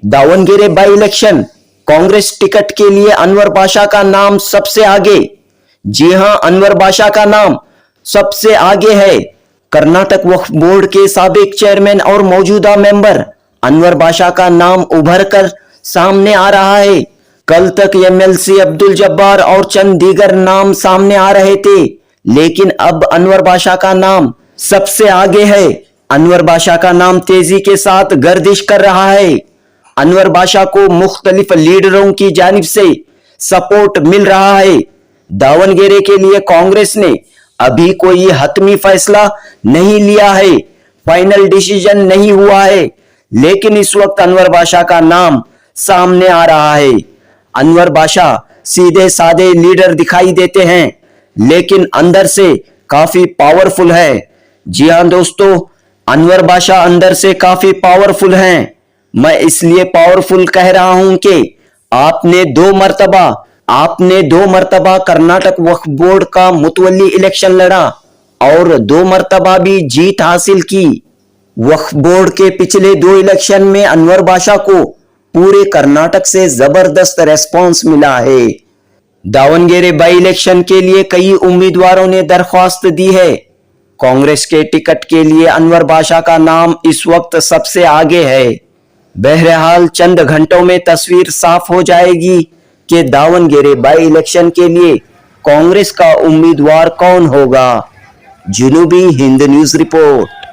Davangere by election, Congress ticket के लिए अनवर बादशाह का नाम सबसे आगे। जी हां, अनवर बादशाह का नाम सबसे आगे है। कर्नाटक वक्फ बोर्ड के साबिक चेयरमैन और मौजूदा मेंबर अनवर बादशाह का नाम उभर कर सामने आ रहा है। कल तक एमएलसी अब्दुल जब्बार और चंद दीगर नाम सामने आ रहे थे, लेकिन अब अनवर बादशाह का नाम सबसे आगे है। अनवर बादशाह का नाम तेजी के साथ गर्दिश कर रहा है। अनवर बादशाह को मुख्तलिफ लीडरों की जानिब से सपोर्ट मिल रहा है। दावणगेरे के लिए कांग्रेस ने अभी कोई हतमी फैसला नहीं लिया है, फाइनल डिसीजन नहीं हुआ है, लेकिन इस वक्त अनवर बादशाह का नाम सामने आ रहा है। अनवर बादशाह सीधे साधे लीडर दिखाई देते हैं, लेकिन अंदर से काफी पावरफुल है। जी हां दोस्तों, अनवर बादशाह अंदर से काफी पावरफुल हैं। मैं इसलिए पावरफुल कह रहा हूं कि आपने दो मर्तबा कर्नाटक वक्फ बोर्ड का मुतवल्ली इलेक्शन लड़ा और 2 मर्तबा भी जीत हासिल की। वक्फ बोर्ड के पिछले 2 इलेक्शन में अनवर बादशाह को पूरे कर्नाटक से जबरदस्त रेस्पॉन्स मिला है। दावणगेरे बाई इलेक्शन के लिए कई उम्मीदवारों ने दरख्वास्त दी है। कांग्रेस के टिकट के लिए अनवर बादशाह का नाम इस वक्त सबसे आगे है। बहरहाल चंद घंटों में तस्वीर साफ हो जाएगी कि दावणगेरे बाई इलेक्शन के लिए कांग्रेस का उम्मीदवार कौन होगा। जुनूबी हिंद न्यूज रिपोर्ट।